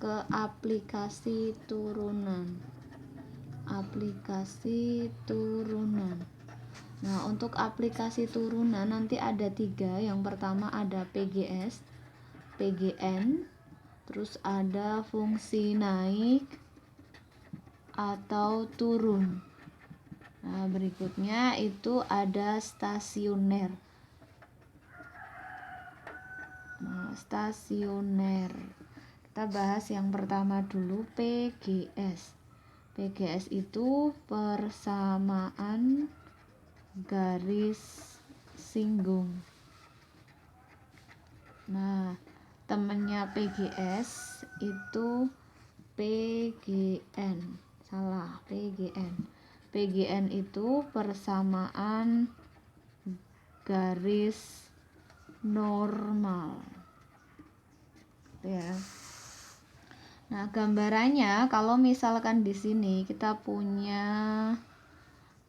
ke aplikasi turunan. Aplikasi turunan. Nah, untuk aplikasi turunan nanti ada 3. Yang pertama ada PGS, PGN, terus ada fungsi naik atau turun. Nah, berikutnya itu ada stasioner. Nah, stasioner. Kita bahas yang pertama dulu, PGS. PGS itu persamaan garis singgung. Nah, temennya PGS itu PGN. Salah, PGN. PGN itu persamaan garis normal. Ya. Nah, gambarannya kalau misalkan di sini kita punya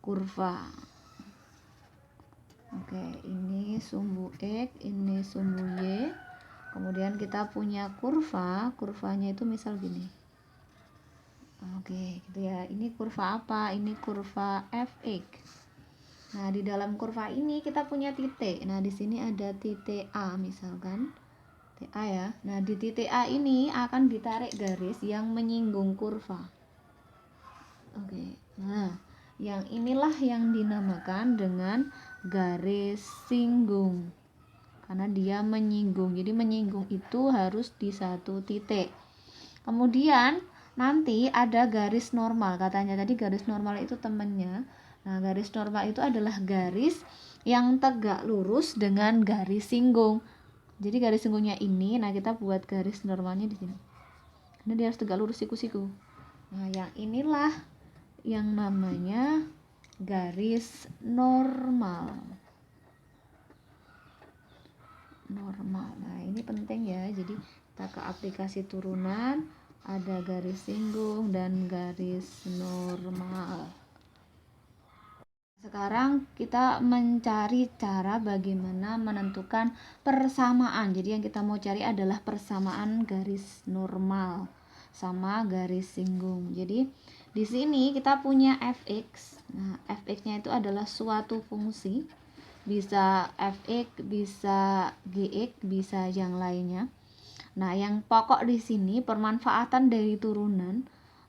kurva. Oke, ini sumbu X, ini sumbu Y. Kemudian kita punya kurva, kurvanya itu misal gini. Oke, gitu ya. Ini kurva apa? Ini kurva fx. Nah, di dalam kurva ini kita punya titik. Nah, di sini ada titik A misalkan. Titik A ya. Nah, di titik A ini akan ditarik garis yang menyinggung kurva. Oke. Nah, yang inilah yang dinamakan dengan garis singgung. Karena dia menyinggung. Jadi menyinggung itu harus di satu titik. Kemudian nanti ada garis normal. Katanya tadi garis normal itu temennya. Nah, garis normal itu adalah garis yang tegak lurus dengan garis singgung. Jadi garis singgungnya ini, nah kita buat garis normalnya di sini. Karena dia harus tegak lurus siku-siku. Nah, yang inilah yang namanya garis normal. Normal. Nah, ini penting ya. Jadi kita ke aplikasi turunan, ada garis singgung dan garis normal. Sekarang kita mencari cara bagaimana menentukan persamaan. Jadi yang kita mau cari adalah persamaan garis normal sama garis singgung. Jadi di sini kita punya fx. Nah, fx-nya itu adalah suatu fungsi. Bisa fx, bisa gx, bisa yang lainnya. Nah, yang pokok di sini permanfaatan dari turunan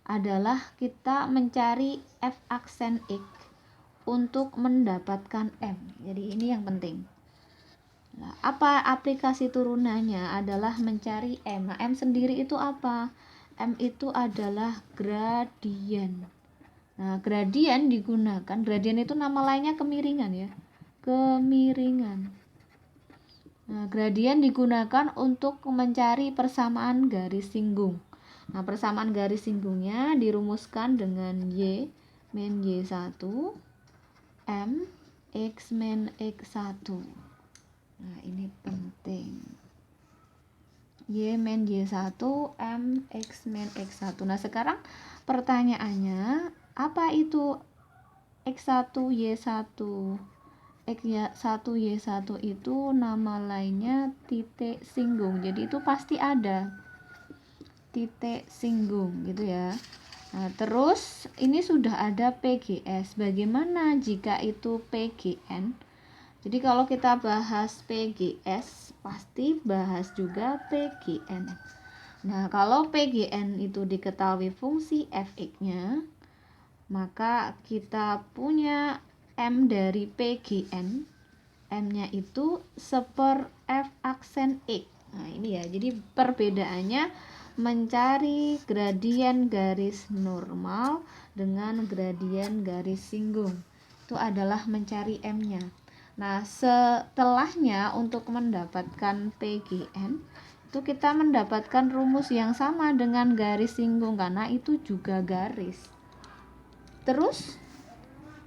adalah kita mencari f aksen x untuk mendapatkan m. Jadi ini yang penting. Nah, apa aplikasi turunannya adalah mencari m. Nah, m sendiri itu apa? M itu adalah gradien. Nah, gradien digunakan, gradien itu nama lainnya kemiringan ya. Kemiringan. Nah, gradien digunakan untuk mencari persamaan garis singgung. Nah, persamaan garis singgungnya dirumuskan dengan Y min Y1 M X min X1. Nah, ini penting. Y min Y1 M X min X1. Nah, sekarang pertanyaannya, apa itu X1 Y1? X1 Y1 itu nama lainnya titik singgung. Jadi itu pasti ada titik singgung gitu ya. Nah, terus ini sudah ada PGS. Bagaimana jika itu PGN? Jadi kalau kita bahas PGS, pasti bahas juga PGN. Nah, kalau PGN itu diketahui fungsi fx-nya, maka kita punya M dari PGN, M-nya itu seper F aksen X. Nah, ini ya, jadi perbedaannya mencari gradien garis normal dengan gradien garis singgung. Itu adalah mencari M-nya. Nah, setelahnya untuk mendapatkan PGN, itu kita mendapatkan rumus yang sama dengan garis singgung, karena itu juga garis. Terus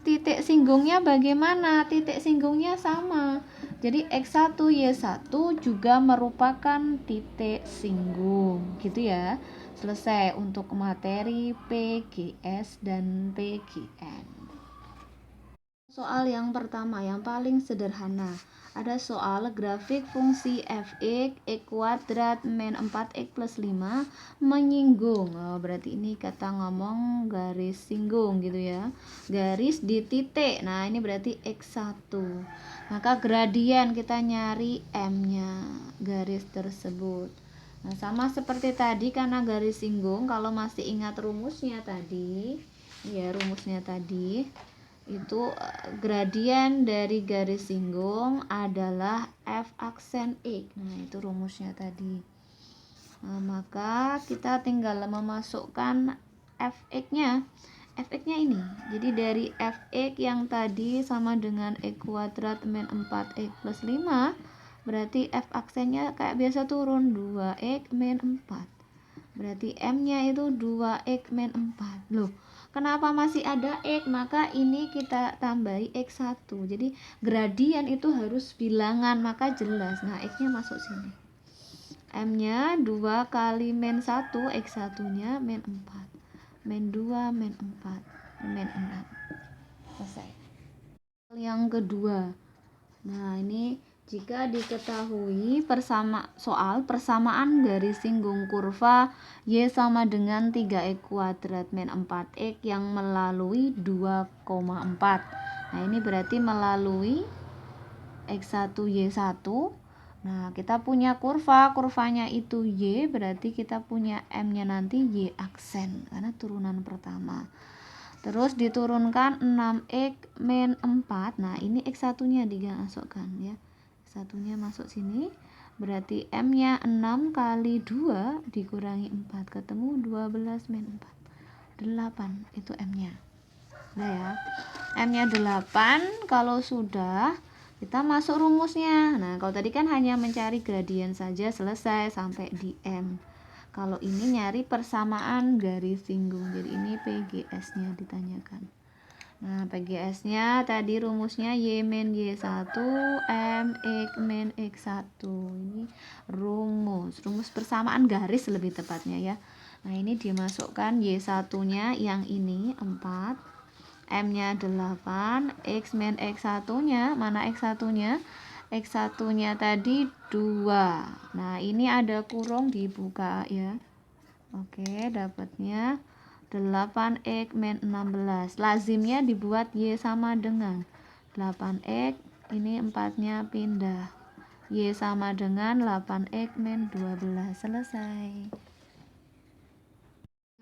titik singgungnya bagaimana? Titik singgungnya sama. Jadi X1 Y1 juga merupakan titik singgung, gitu ya. Selesai untuk materi PGS dan PGN. Soal yang pertama, yang paling sederhana. Ada soal grafik fungsi f(x) kuadrat min 4x plus 5 menyinggung. Berarti ini kata ngomong garis singgung gitu ya. Garis di titik. Nah, ini berarti x1. Maka gradien kita nyari m-nya garis tersebut. Nah, sama seperti tadi karena garis singgung, kalau masih ingat rumusnya tadi, ya rumusnya tadi itu gradien dari garis singgung adalah f aksen x. Nah, itu rumusnya tadi. Nah, maka kita tinggal memasukkan fx-nya. Fx-nya ini. Jadi dari fx yang tadi sama dengan x kuadrat min 4x plus 5, berarti f aksennya kayak biasa turun 2x min 4. Berarti m-nya itu 2x min 4. Loh, kenapa masih ada x? Maka ini kita tambahi x1. Jadi gradien itu harus bilangan, maka jelas. Nah, x-nya masuk sini. M-nya 2 kali min 1, x1-nya min 4. Min 2 min 4 min 6. Selesai. Yang kedua. Nah, ini jika diketahui soal persamaan garis singgung kurva y sama dengan 3x kuadrat min 4x yang melalui 2,4. Nah, ini berarti melalui x1 y1. Nah, kita punya kurvanya itu y, berarti kita punya m-nya nanti y aksen karena turunan pertama. Terus diturunkan 6x min 4. Nah, ini x1-nya dimasukkan ya. X1-nya masuk sini. Berarti m-nya 6 kali 2 dikurangi 4. Ketemu 12 min 4. 8. Itu m-nya. Nah ya. M-nya 8. Kalau sudah, kita masuk rumusnya. Nah, kalau tadi kan hanya mencari gradien saja, selesai sampai di m. Kalau ini nyari persamaan garis singgung, jadi ini PGS-nya ditanyakan. Nah, PGS-nya tadi rumusnya y min y1 m x min x1. Ini rumus persamaan garis lebih tepatnya ya. Nah, ini dimasukkan y1-nya yang ini 4, m-nya 8, x min x1-nya, mana x1-nya? X1-nya tadi 2. Nah, ini ada kurung dibuka ya. Oke, dapatnya 8x min 16. Lazimnya dibuat y sama dengan 8x, ini 4-nya pindah. Y sama dengan 8x min 12. Selesai.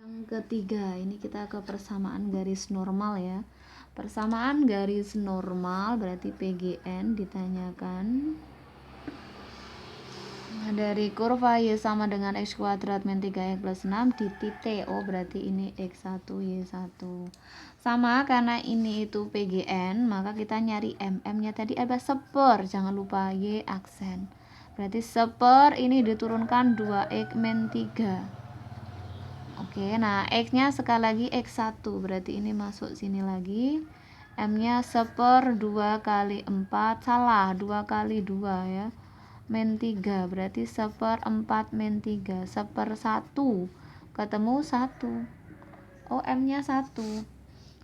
Yang ketiga, ini kita ke persamaan garis normal ya. Persamaan garis normal berarti PGN ditanyakan. Nah, dari kurva y sama dengan x kuadrat min 3x plus 6 di titik. Oh, berarti ini x1 y1. Sama karena ini itu PGN, maka kita nyari m. M-nya tadi ada seper, jangan lupa y aksen. Berarti seper ini diturunkan 2x min 3. Oke, nah x-nya sekali lagi x1, berarti ini masuk sini lagi. M-nya seper 2 kali 4, salah, 2 kali 2 ya. Min 3, berarti seper 4 min 3, seper 1, ketemu 1. Oh, M-nya 1.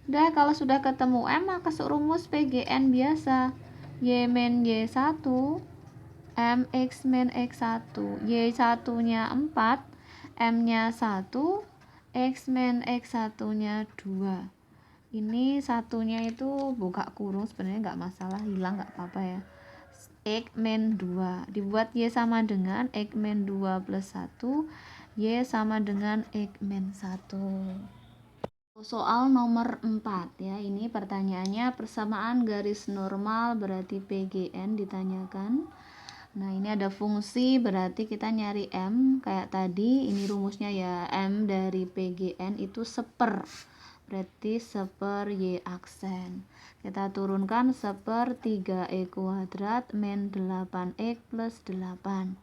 Udah, kalau sudah ketemu M, maka rumus PGN biasa. Y min Y1, M X min X1. Y1-nya 4, M-nya 1, X min X1-nya 2. Ini satunya itu buka kurung, sebenarnya nggak masalah, hilang nggak apa-apa ya. X min 2 dibuat y sama dengan x min 2 plus 1, y sama dengan x min 1. Soal nomor 4 ya, ini pertanyaannya persamaan garis normal berarti PGN ditanyakan. Nah, ini ada fungsi, berarti kita nyari M kayak tadi. Ini rumusnya ya, M dari PGN itu seper, berarti seper Y aksen. Kita turunkan seper 3E kuadrat min 8X plus 8.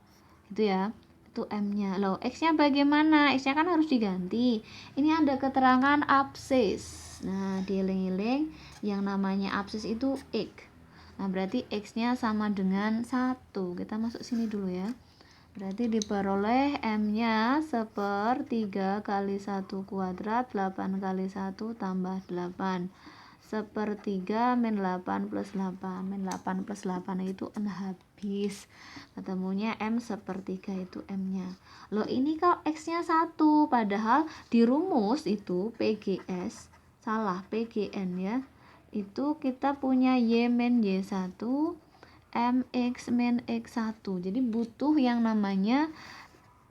Gitu ya, itu M-nya. Loh, X-nya bagaimana? X-nya kan harus diganti. Ini ada keterangan absis. Nah, dieling-eling, yang namanya absis itu X. Nah, berarti X-nya sama dengan 1. Kita masuk sini dulu ya. Berarti diperoleh M-nya seper 3 kali 1 kuadrat, 8 kali 1 tambah 8. sepertiga min 8 plus 8. Min 8 plus 8 itu n habis. Ketemunya M sepertiga itu M-nya. Loh ini kok X-nya 1, padahal di rumus itu PGS, salah PGN ya. Itu kita punya Y min Y1, MX min X1. Jadi butuh yang namanya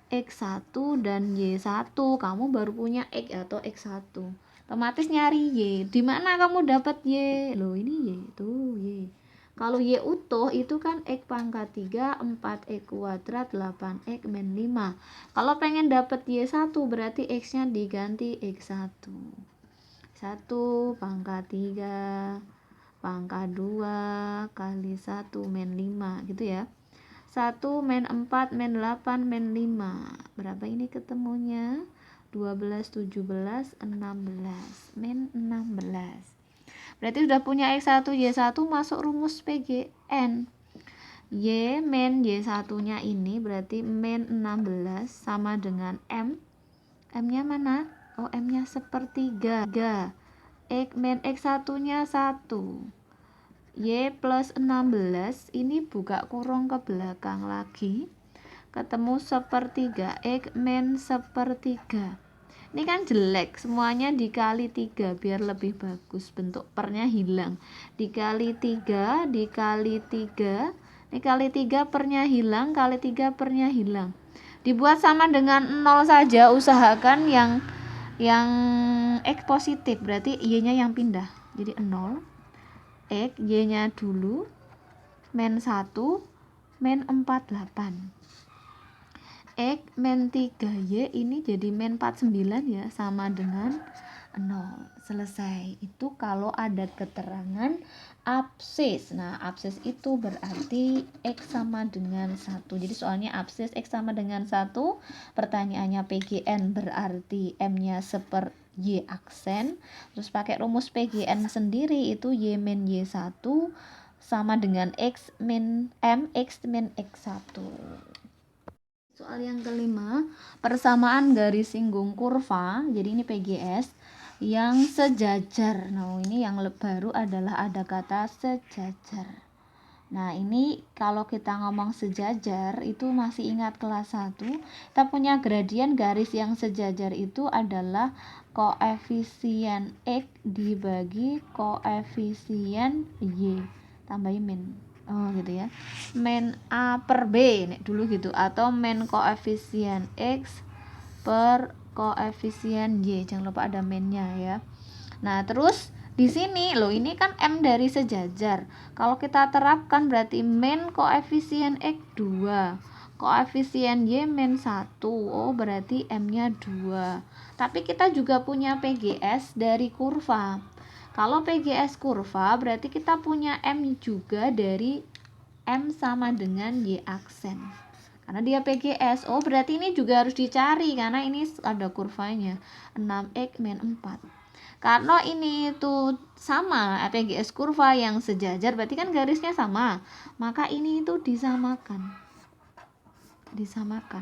X1 dan Y1. Kamu baru punya X atau X1. Otomatis nyari Y. Di mana kamu dapat Y? Loh ini Y, tuh Y. Kalau Y utuh itu kan X pangkat 3, 4X kuadrat, 8X min 5. Kalau pengen dapat Y1 berarti X-nya diganti X1. 1 pangkat 3 pangkat 2 kali 1 min 5 gitu ya. 1 min 4 min 8 min 5. Berapa ini ketemunya? 12, 17, 16 min 16. Berarti sudah punya X1, Y1 masuk rumus PGN. Y min Y1 nya ini berarti min 16 sama dengan M. M nya mana? Oh, M nya sepertiga. X min X1 nya 1. Y plus 16 ini buka kurung ke belakang lagi, ketemu sepertiga. X min sepertiga. Ini kan jelek, semuanya dikali 3 biar lebih bagus, bentuk pernya hilang. Dikali 3, dikali 3, dikali 3 pernya hilang, kali 3 pernya hilang. Dibuat sama dengan 0 saja, usahakan yang X positif, berarti Y-nya yang pindah. Jadi 0, X, Y-nya dulu, min 1, min 48. X min 3Y ini jadi min 49 ya, sama dengan 0. Selesai. Itu kalau ada keterangan absis. Nah, absis itu berarti X sama dengan 1. Jadi soalnya absis X sama dengan 1. Pertanyaannya PGN berarti M-nya seper Y aksen. Terus pakai rumus PGN sendiri itu Y min Y1 sama dengan X min M X min X1. Soal yang kelima, persamaan garis singgung kurva. Jadi ini PGS yang sejajar. Nah, ini yang baru adalah ada kata sejajar. Nah, ini kalau kita ngomong sejajar itu masih ingat kelas 1. Kita punya gradien garis yang sejajar itu adalah koefisien X dibagi koefisien Y tambahin min. Oh gitu ya, min A per B nih dulu gitu, atau min koefisien X per koefisien Y, jangan lupa ada minnya ya. Nah terus di sini loh, ini kan M dari sejajar, kalau kita terapkan berarti min koefisien X 2, koefisien Y min 1, oh berarti M nya 2. Tapi kita juga punya PGS dari kurva. Kalau PGS kurva berarti kita punya M juga dari M sama dengan Y aksen. Karena dia PGS. Oh, berarti ini juga harus dicari karena ini ada kurvanya. 6X min 4. Karena ini itu sama PGS kurva yang sejajar, berarti kan garisnya sama. Maka ini itu disamakan.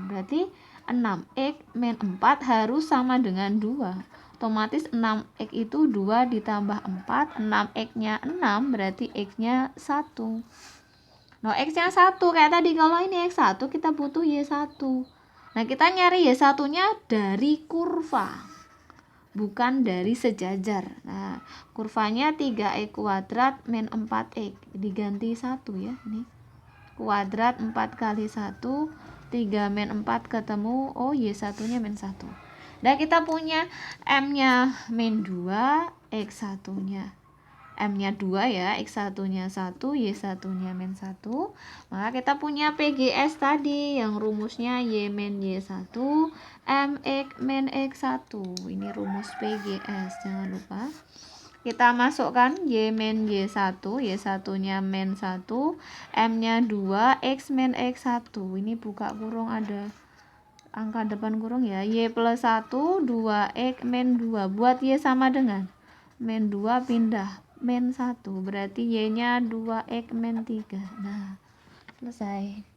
Berarti 6X min 4 harus sama dengan 2. Otomatis 6X itu 2 ditambah 4, 6X-nya 6, berarti X-nya 1. Nah, X-nya 1, kayak tadi kalau ini X1 kita butuh Y1. Nah, kita nyari Y1-nya dari kurva, bukan dari sejajar. Nah, kurvanya 3X kuadrat min 4X, diganti 1 ya, ini. Kuadrat 4 kali 1, 3 min 4 ketemu, oh Y1-nya min 1. Dan kita punya M-nya min 2, X1-nya. M-nya 2 ya, X1-nya 1, Y1-nya min 1. Maka kita punya PGS tadi yang rumusnya Y min Y1, MX min X1. Ini rumus PGS, jangan lupa. Kita masukkan Y min Y1, Y1-nya min 1, M-nya 2, X min X1. Ini buka kurung ada angka depan kurung ya, Y plus 1, 2X min 2. Buat Y sama dengan min 2 pindah min 1, berarti Y nya 2X min 3. Nah, selesai.